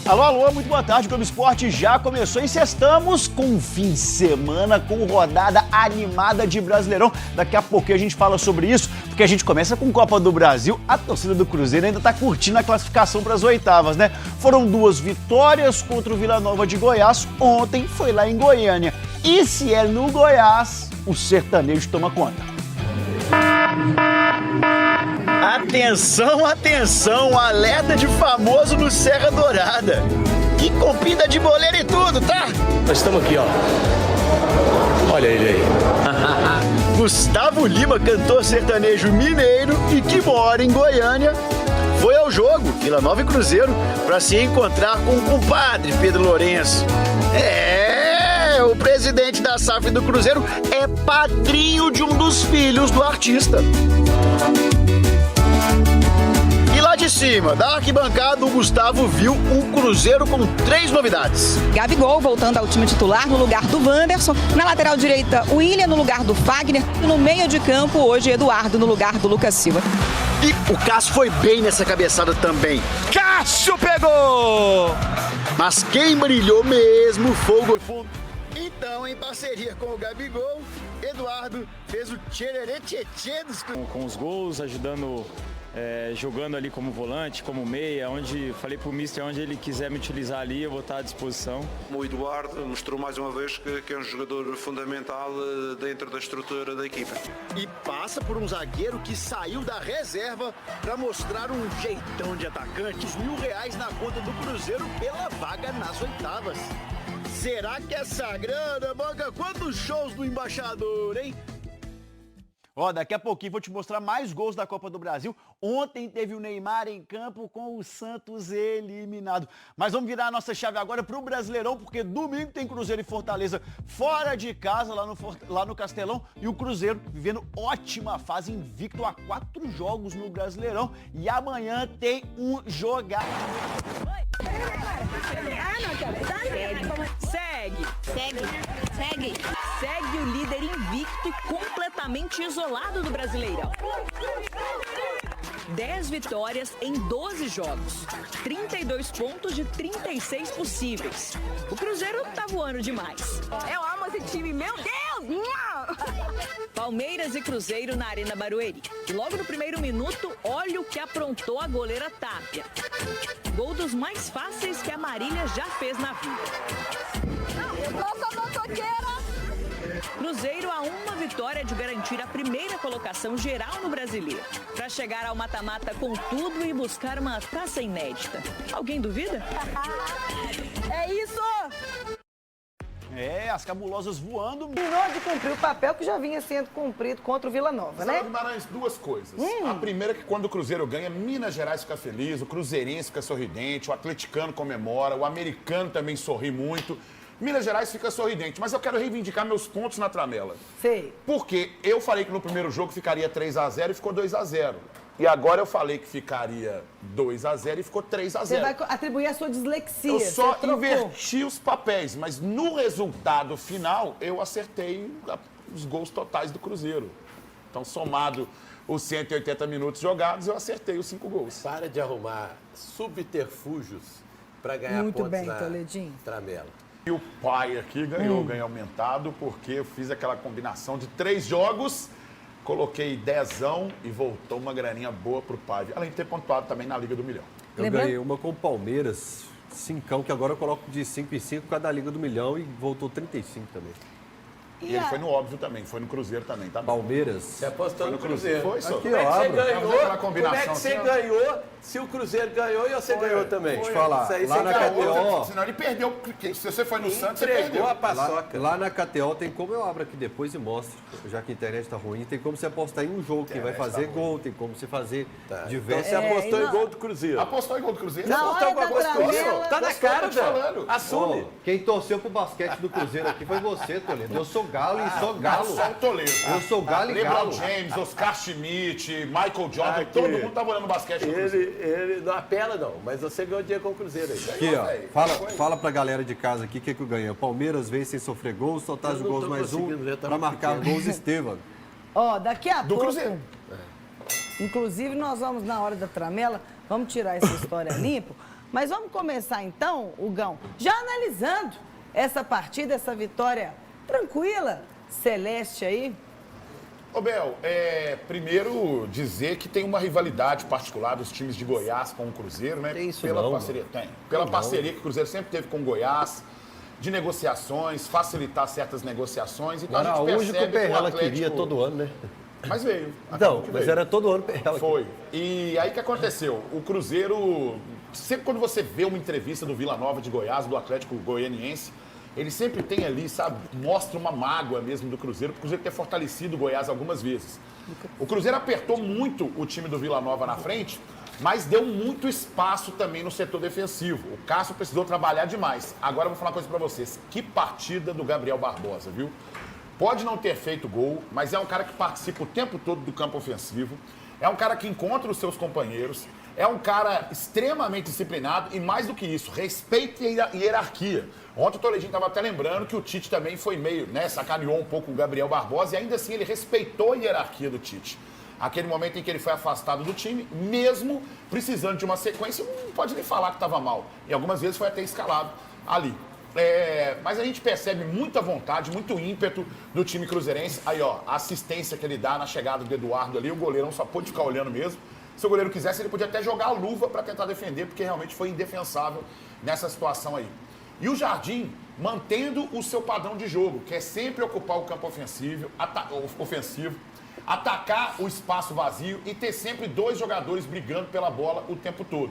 Alô, alô, muito boa tarde. O Globo Esporte já começou e estamos com fim de semana, com rodada animada de Brasileirão. Daqui a pouquinho a gente fala sobre isso, porque a gente começa com Copa do Brasil. A torcida do Cruzeiro ainda está curtindo a classificação para as oitavas, né? Foram 2 vitórias contra o Vila Nova de Goiás. Ontem foi lá em Goiânia. E se é no Goiás, o sertanejo toma conta. Atenção, atenção, alerta de famoso no Serra Dourada. E com pinta de boleiro e tudo, tá? Nós estamos aqui, ó. Olha ele aí. Gustavo Lima, cantor sertanejo mineiro e que mora em Goiânia, foi ao jogo, Vila Nova e Cruzeiro, para se encontrar com o compadre Pedro Lourenço. O presidente da SAF do Cruzeiro é padrinho de um dos filhos do artista. E lá de cima, da arquibancada, o Gustavo viu um Cruzeiro com 3 novidades. Gabigol voltando ao time titular no lugar do Wanderson. Na lateral direita, William no lugar do Fagner. E no meio de campo, hoje, Eduardo no lugar do Lucas Silva. E o Cássio foi bem nessa cabeçada também. Cássio pegou! Mas quem brilhou mesmo foi o gol. Então, em parceria com o Gabigol, Eduardo fez o tchererê-tchê-tchê dos... Com os gols, ajudando, jogando ali como volante, como meia, onde falei pro mister, onde ele quiser me utilizar ali, eu vou estar à disposição. O Eduardo mostrou mais uma vez que é um jogador fundamental dentro da estrutura da equipa. E passa por um zagueiro que saiu da reserva para mostrar um jeitão de atacante. Os R$1.000 na conta do Cruzeiro pela vaga nas oitavas. Será que essa grana banca quantos shows do embaixador, hein? Daqui a pouquinho vou te mostrar mais gols da Copa do Brasil. Ontem teve o Neymar em campo com o Santos eliminado. Mas vamos virar a nossa chave agora para o Brasileirão, porque domingo tem Cruzeiro e Fortaleza fora de casa, lá no Castelão. E o Cruzeiro vivendo ótima fase, invicto a 4 jogos no Brasileirão. E amanhã tem um jogar. Segue o líder invicto e completamente isolado do Brasileirão. 10 vitórias em 12 jogos. 32 pontos de 36 possíveis. O Cruzeiro tá voando demais. Eu amo esse time, meu Deus! Palmeiras e Cruzeiro na Arena Barueri. E logo no primeiro minuto, olha o que aprontou a goleira Tapia. Gol dos mais fáceis que a Marília já fez na vida. Cruzeiro a uma vitória de garantir a primeira colocação geral no Brasileiro. Para chegar ao mata-mata com tudo e buscar uma taça inédita. Alguém duvida? É isso! As cabulosas voando. Terminou de cumprir o papel que já vinha sendo cumprido contra o Vila Nova, né? Guimarães, 2 coisas. A primeira é que quando o Cruzeiro ganha, Minas Gerais fica feliz, o cruzeirense fica sorridente, o atleticano comemora, o americano também sorri muito. Minas Gerais fica sorridente, mas eu quero reivindicar meus pontos na tramela. Sei. Porque eu falei que no primeiro jogo ficaria 3-0 e ficou 2-0. E agora eu falei que ficaria 2-0 e ficou 3-0. Você vai atribuir a sua dislexia. Eu só inverti os papéis, mas no resultado final eu acertei os gols totais do Cruzeiro. Então, somado os 180 minutos jogados, eu acertei os 5 gols. Para de arrumar subterfúgios para ganhar muito pontos bem, na Toledinho. tramela. E o pai aqui ganhou ganho aumentado, porque eu fiz aquela combinação de 3 jogos, coloquei 10 e voltou uma graninha boa pro pai. Além de ter pontuado também na Liga do Milhão. Eu ganhei uma com o Palmeiras, 5, que agora eu coloco de 5 em 5 por causa da Liga do Milhão e voltou 35 também. E ele foi no óbvio também, foi no Cruzeiro também, tá? Palmeiras. Você apostou no Cruzeiro. Foi, só. Aqui, Como é que você ganhou? Aquela combinação Como é que você assim, ganhou se o Cruzeiro ganhou e você ganhou também? Deixa eu falar, Isso aí lá você na ganhou. KTO... Senão ele perdeu, se você foi no Santos, você Entregou perdeu. a paçoca. Lá na KTO tem como eu abro aqui depois e mostro, já que a internet tá ruim, tem como você apostar em um jogo, quem vai fazer gol, tem como você fazer Então diversos... você apostou em gol do Cruzeiro. Apostou em gol do Cruzeiro? Na Apostou hora alguma da coisa com isso? tramela, Tá na cara, tô te falando. velho. Assume. Quem torceu pro basquete do Cruzeiro aqui foi você, Toledo. Eu sou galo e sou galo. Só o Toledo. Eu sou galo e LeBron galo. James, Oscar Schmidt, Michael Jordan, Aqui. todo mundo tava olhando basquete do Cruzeiro. Ele não apela, não, mas você ganhou dinheiro com o Cruzeiro aí. Aqui, ó. Fala pra galera de casa aqui o que eu ganhei. O Palmeiras veio sem sofrer gols, total de Eu não gols tô mais conseguindo ver, um tá pra muito marcar pequeno. gols Estevam. Ó, daqui a Do pouco... Cruzeiro. Inclusive, nós vamos, na hora da tramela, vamos tirar essa história limpo, Mas vamos começar então, Hugão, já analisando essa partida, essa vitória tranquila, celeste aí. Ô, Bel, primeiro dizer que tem uma rivalidade particular dos times de Goiás com o Cruzeiro, né? Tem isso pela não, parceria, tem. Pela parceria que o Cruzeiro sempre teve com o Goiás, de negociações, facilitar certas negociações. Então Era a gente hoje que o percebe que o Perrela Atlético... queria todo ano, né? Mas veio. Não, mas era todo ano Perrela. Foi. E aí o que aconteceu? O Cruzeiro, sempre quando você vê uma entrevista do Vila Nova de Goiás, do Atlético Goianiense, ele sempre tem ali, sabe, mostra uma mágoa mesmo do Cruzeiro, porque o Cruzeiro ter fortalecido o Goiás algumas vezes. O Cruzeiro apertou muito o time do Vila Nova na frente, mas deu muito espaço também no setor defensivo. O Cássio precisou trabalhar demais. Agora eu vou falar uma coisa pra vocês. Que partida do Gabriel Barbosa, viu? Pode não ter feito gol, mas é um cara que participa o tempo todo do campo ofensivo. É um cara que encontra os seus companheiros. É um cara extremamente disciplinado e, mais do que isso, respeita a hierarquia. Ontem o Toledinho estava até lembrando que o Tite também foi meio, né, sacaneou um pouco o Gabriel Barbosa e ainda assim ele respeitou a hierarquia do Tite. Aquele momento em que ele foi afastado do time, mesmo precisando de uma sequência, não pode nem falar que estava mal. E algumas vezes foi até escalado ali. Mas a gente percebe muita vontade, muito ímpeto do time cruzeirense. Aí, ó, a assistência que ele dá na chegada do Eduardo ali, o goleirão só pôde ficar olhando mesmo. Se o goleiro quisesse, ele podia até jogar a luva para tentar defender, porque realmente foi indefensável nessa situação aí. E o Jardim mantendo o seu padrão de jogo, que é sempre ocupar o campo ofensivo, atacar o espaço vazio e ter sempre dois jogadores brigando pela bola o tempo todo.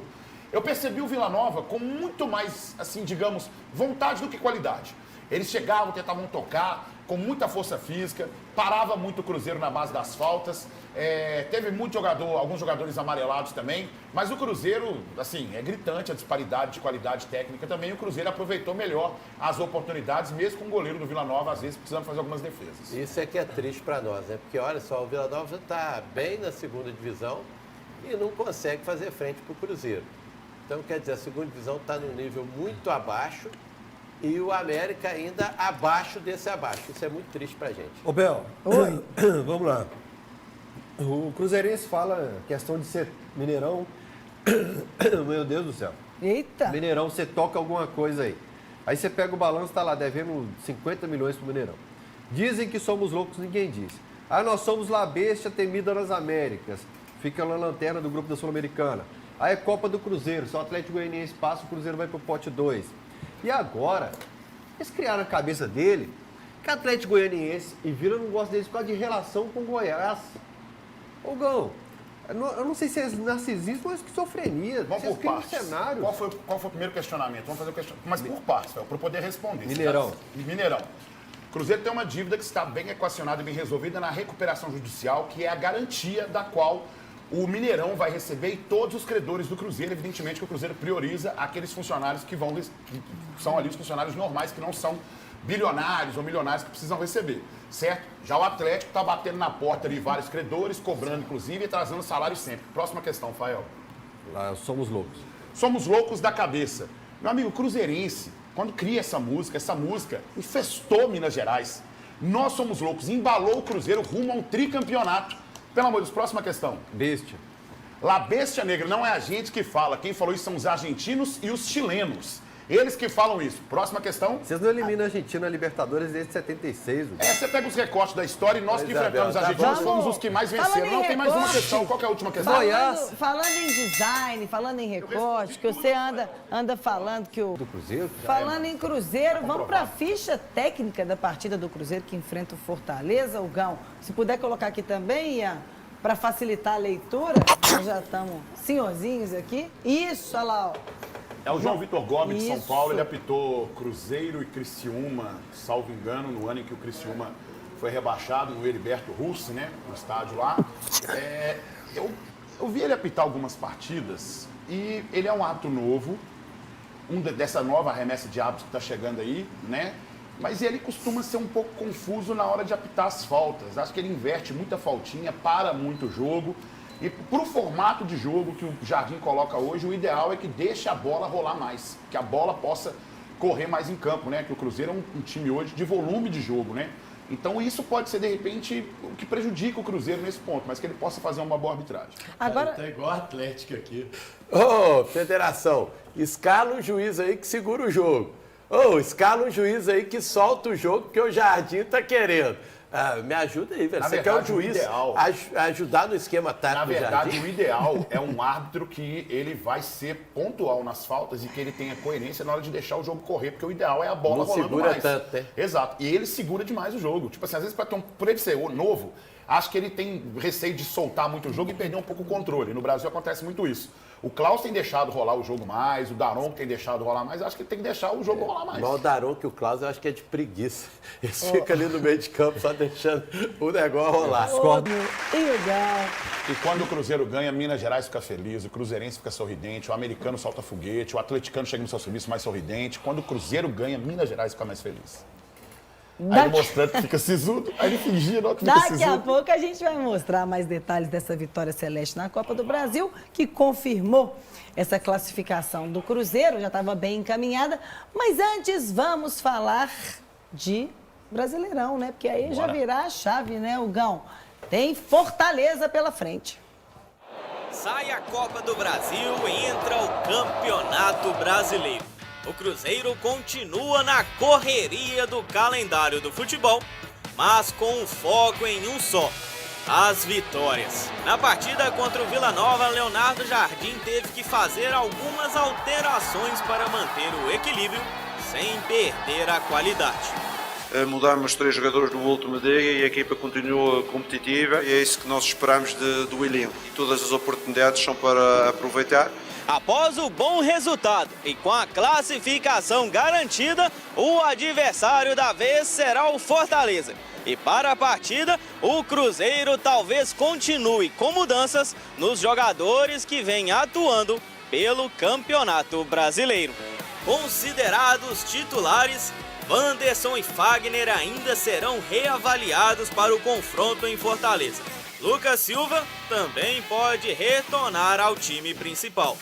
Eu percebi o Vila Nova com muito mais, assim, digamos, vontade do que qualidade. Eles chegavam, tentavam tocar com muita força física, parava muito o Cruzeiro na base das faltas, teve muito jogador, alguns jogadores amarelados também, mas o Cruzeiro, assim, é gritante a disparidade de qualidade técnica também, o Cruzeiro aproveitou melhor as oportunidades, mesmo com o goleiro do Vila Nova, às vezes, precisando fazer algumas defesas. Isso é que é triste para nós, né? Porque, olha só, o Vila Nova já está bem na segunda divisão e não consegue fazer frente para o Cruzeiro. Então, quer dizer, a segunda divisão está num nível muito abaixo e o América ainda abaixo desse abaixo. Isso é muito triste pra gente. Ô, Bel, vamos lá. O Cruzeirense fala questão de ser Mineirão. Meu Deus do céu. Eita! Mineirão, você toca alguma coisa aí. Aí você pega o balanço, tá lá devendo 50 milhões pro Mineirão. Dizem que somos loucos, ninguém diz. Ah, nós somos La Bestia temida nas Américas. Fica na lanterna do grupo da Sul-Americana. Aí é Copa do Cruzeiro. Se o Atlético Goianiense passa, o Cruzeiro vai pro pote 2. E agora, eles criaram na cabeça dele que Atlético Goianiense e Vila não gostam deles por causa de relação com Goiás. Ô, Gão, eu não sei se é narcisismo ou esquizofrenia. Vamos por partes. Cenário. Qual foi o primeiro questionamento? Vamos fazer o questionamento. Mas por partes, para eu poder responder. Mineirão. Mineirão. O Cruzeiro tem uma dívida que está bem equacionada e bem resolvida na recuperação judicial, que é a garantia da qual o Mineirão vai receber e todos os credores do Cruzeiro. Evidentemente que o Cruzeiro prioriza aqueles funcionários que são ali os funcionários normais, que não são bilionários ou milionários que precisam receber, certo? Já o Atlético está batendo na porta de vários credores, cobrando inclusive e trazendo salário sempre. Próxima questão, Fael. Lá, somos loucos. Somos loucos da cabeça. Meu amigo cruzeirense, quando cria essa música infestou Minas Gerais. Nós somos loucos, embalou o Cruzeiro rumo a um tricampeonato. Pelo amor de Deus, próxima questão. Bestia. La Bestia Negra, não é a gente que fala. Quem falou isso são os argentinos e os chilenos. Eles que falam isso. Próxima questão. Vocês não eliminam a Argentina na Libertadores desde 76. Você pega os recortes da história e nós que enfrentamos a Argentina, nós fomos os que mais venceram. Não, tem mais uma questão. Qual que é a última questão? Falando em design, falando em recorte, que você anda falando que o... Do Cruzeiro? Falando em Cruzeiro, vamos para a ficha técnica da partida do Cruzeiro que enfrenta o Fortaleza, o Gão. Se puder colocar aqui também, Ian, para facilitar a leitura, nós já estamos senhorzinhos aqui. Isso, olha lá, ó. É o João Vitor Gomes de São Paulo, ele apitou Cruzeiro e Criciúma, salvo engano, no ano em que o Criciúma foi rebaixado no Heriberto Russi, né, no estádio lá. Eu vi ele apitar algumas partidas e ele é um árbitro novo, dessa nova remessa de árbitros que está chegando aí, né? Mas ele costuma ser um pouco confuso na hora de apitar as faltas. Acho que ele inverte muita faltinha, para muito o jogo. E para o formato de jogo que o Jardim coloca hoje, o ideal é que deixe a bola rolar mais, que a bola possa correr mais em campo, né? Que o Cruzeiro é um time hoje de volume de jogo, né? Então isso pode ser, de repente, o que prejudica o Cruzeiro nesse ponto, mas que ele possa fazer uma boa arbitragem. Agora... Tá igual a Atlético aqui. Ô, federação, escala um juiz aí que segura o jogo. Ô, escala um juiz aí que solta o jogo porque o Jardim tá querendo. Me ajuda aí, velho. Você quer o juiz ajudar no esquema tático. Na verdade, o ideal é um árbitro que ele vai ser pontual nas faltas e que ele tenha coerência na hora de deixar o jogo correr, porque o ideal é a bola rolando segura mais. tanto, né? Exato. E ele segura demais o jogo. Tipo assim, às vezes por ele ser novo, acho que ele tem receio de soltar muito o jogo e perder um pouco o controle. No Brasil acontece muito isso. O Klaus tem deixado rolar o jogo mais, o Daronco tem deixado rolar mais, acho que ele tem que deixar o jogo rolar mais. Mas o Daronco e o Klaus eu acho que é de preguiça. Eles ficam ali no meio de campo só deixando o negócio rolar. E quando o Cruzeiro ganha, Minas Gerais fica feliz, o cruzeirense fica sorridente, o americano solta foguete, o atleticano chega no seu serviço mais sorridente. Quando o Cruzeiro ganha, Minas Gerais fica mais feliz. Aí ele mostrando que fica sisudo, aí ele fingindo que fica sisudo. Daqui a pouco a gente vai mostrar mais detalhes dessa vitória celeste na Copa do Brasil, que confirmou essa classificação do Cruzeiro, já estava bem encaminhada. Mas antes vamos falar de Brasileirão, né? Porque aí já virá a chave, né, Hugão? Tem Fortaleza pela frente. Sai a Copa do Brasil e entra o Campeonato Brasileiro. O Cruzeiro continua na correria do calendário do futebol, mas com um foco em um só: as vitórias. Na partida contra o Vila Nova, Leonardo Jardim teve que fazer algumas alterações para manter o equilíbrio sem perder a qualidade. Mudamos 3 jogadores no último dia e a equipa continua competitiva e é isso que nós esperamos do elenco. E todas as oportunidades são para aproveitar. Após o bom resultado e com a classificação garantida, o adversário da vez será o Fortaleza. E para a partida, o Cruzeiro talvez continue com mudanças nos jogadores que vêm atuando pelo Campeonato Brasileiro. Considerados titulares, Wanderson e Fagner ainda serão reavaliados para o confronto em Fortaleza. Lucas Silva também pode retornar ao time principal.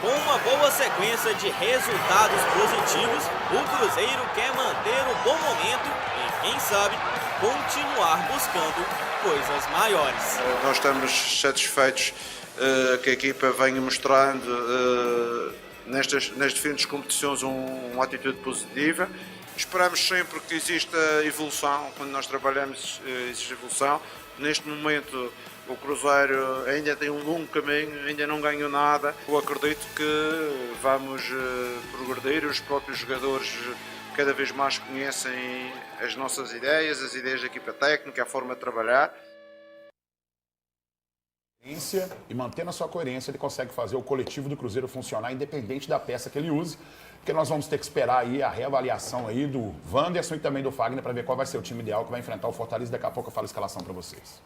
Com uma boa sequência de resultados positivos, o Cruzeiro quer manter o bom momento e, quem sabe, continuar buscando coisas maiores. Nós estamos satisfeitos que a equipa venha mostrando nestas diferentes competições uma atitude positiva. Esperamos sempre que exista evolução, quando nós trabalhamos existe evolução. Neste momento o Cruzeiro ainda tem um longo caminho, ainda não ganhou nada. Eu acredito que vamos progredir, os próprios jogadores cada vez mais conhecem as nossas ideias, as ideias da equipa técnica, a forma de trabalhar. E mantendo a sua coerência, ele consegue fazer o coletivo do Cruzeiro funcionar independente da peça que ele use, porque nós vamos ter que esperar aí a reavaliação aí do Wanderson e também do Fagner para ver qual vai ser o time ideal que vai enfrentar o Fortaleza. Daqui a pouco eu falo a escalação para vocês.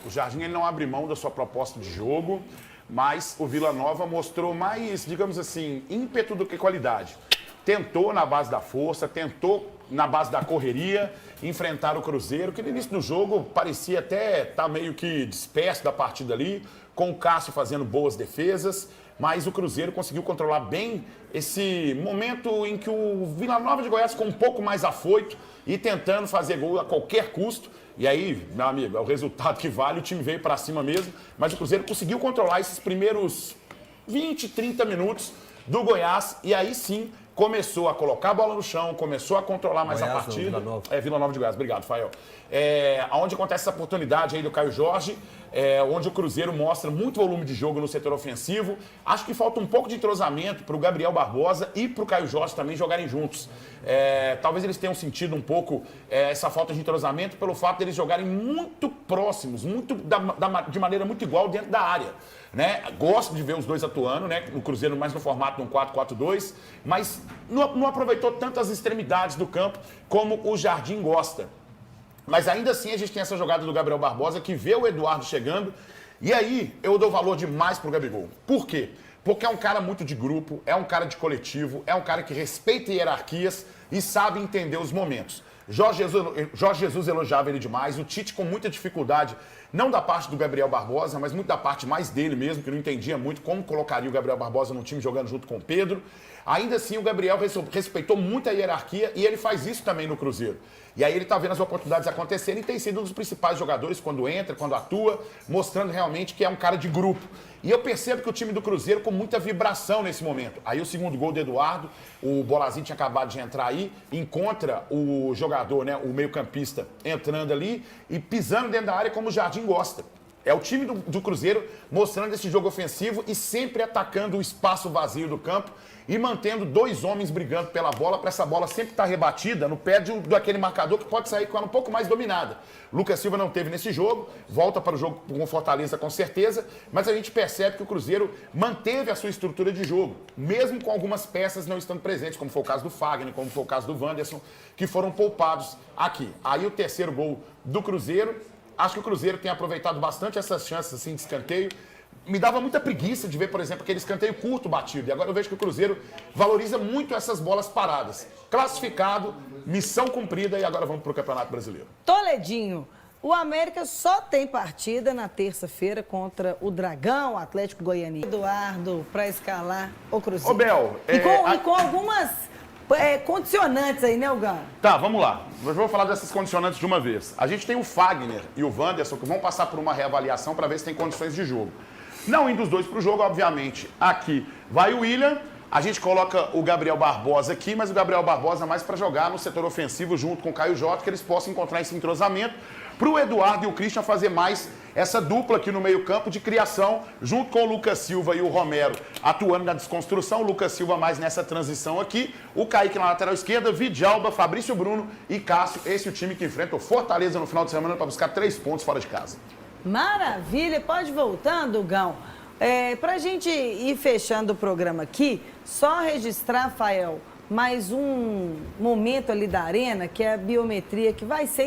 O Jardim ele não abre mão da sua proposta de jogo, mas o Vila Nova mostrou mais, digamos assim, ímpeto do que qualidade. Tentou na base da força, tentou na base da correria enfrentar o Cruzeiro, que no início do jogo parecia até estar meio que disperso da partida ali, com o Cássio fazendo boas defesas, mas o Cruzeiro conseguiu controlar bem esse momento em que o Vila Nova de Goiás ficou um pouco mais afoito e tentando fazer gol a qualquer custo. E aí, meu amigo, é o resultado que vale, o time veio para cima mesmo, mas o Cruzeiro conseguiu controlar esses primeiros 20, 30 minutos do Goiás e aí sim começou a colocar a bola no chão, começou a controlar mais a partida. Vila Nova. Vila Nova de Goiás, obrigado, Fael. Onde acontece essa oportunidade aí do Caio Jorge, onde o Cruzeiro mostra muito volume de jogo no setor ofensivo. Acho que falta um pouco de entrosamento para o Gabriel Barbosa e para o Caio Jorge também jogarem juntos. Talvez eles tenham sentido um pouco essa falta de entrosamento pelo fato de eles jogarem muito próximos, de maneira muito igual dentro da área. Né? Gosto de ver os dois atuando, né? O Cruzeiro mais no formato de um 4-4-2, mas não aproveitou tantas extremidades do campo como o Jardim gosta. Mas ainda assim a gente tem essa jogada do Gabriel Barbosa que vê o Eduardo chegando e aí eu dou valor demais pro Gabigol. Por quê? Porque é um cara muito de grupo, é um cara de coletivo, é um cara que respeita hierarquias e sabe entender os momentos. Jorge Jesus elogiava ele demais. O Tite com muita dificuldade, não da parte do Gabriel Barbosa, mas muito da parte mais dele mesmo, que não entendia muito como colocaria o Gabriel Barbosa no time jogando junto com o Pedro. Ainda assim, o Gabriel respeitou muito a hierarquia e ele faz isso também no Cruzeiro. E aí ele está vendo as oportunidades acontecerem e tem sido um dos principais jogadores quando entra, quando atua, mostrando realmente que é um cara de grupo. E eu percebo que o time do Cruzeiro com muita vibração nesse momento. Aí o segundo gol do Eduardo, o Bolazinho tinha acabado de entrar aí, encontra o jogador, né, o meio-campista, entrando ali e pisando dentro da área como o Jardim gosta. É o time do Cruzeiro mostrando esse jogo ofensivo e sempre atacando o espaço vazio do campo e mantendo dois homens brigando pela bola para essa bola sempre estar rebatida no pé daquele marcador que pode sair com ela um pouco mais dominada. Lucas Silva não teve nesse jogo, volta para o jogo com o Fortaleza com certeza, mas a gente percebe que o Cruzeiro manteve a sua estrutura de jogo, mesmo com algumas peças não estando presentes, como foi o caso do Fagner, como foi o caso do Wanderson, que foram poupados aqui. Aí o terceiro gol do Cruzeiro, acho que o Cruzeiro tem aproveitado bastante essas chances assim, de escanteio. Me dava muita preguiça de ver, por exemplo, aquele escanteio curto batido. E agora eu vejo que o Cruzeiro valoriza muito essas bolas paradas. Classificado, missão cumprida e agora vamos para o Campeonato Brasileiro. Toledinho, o América só tem partida na terça-feira contra o Dragão, Atlético Goianiense. Eduardo, para escalar o Cruzeiro. Ô, Bel... E com algumas condicionantes aí, né, Gão? Tá, vamos lá. Eu vou falar dessas condicionantes de uma vez. A gente tem o Fagner e o Wanderson que vão passar por uma reavaliação para ver se tem condições de jogo. Não indo os dois para o jogo, obviamente. Aqui vai o William, a gente coloca o Gabriel Barbosa aqui, mas o Gabriel Barbosa mais para jogar no setor ofensivo junto com o Caio Jota, que eles possam encontrar esse entrosamento. Para o Eduardo e o Christian fazer mais essa dupla aqui no meio-campo de criação, junto com o Lucas Silva e o Romero atuando na desconstrução, o Lucas Silva mais nessa transição aqui, o Kaique na lateral esquerda, Vidjalba, Fabrício Bruno e Cássio, esse é o time que enfrenta o Fortaleza no final de semana para buscar 3 pontos fora de casa. Maravilha, pode voltando, Gão. Para a gente ir fechando o programa aqui, só registrar, Rafael, mais um momento ali da arena, que é a biometria, que vai ser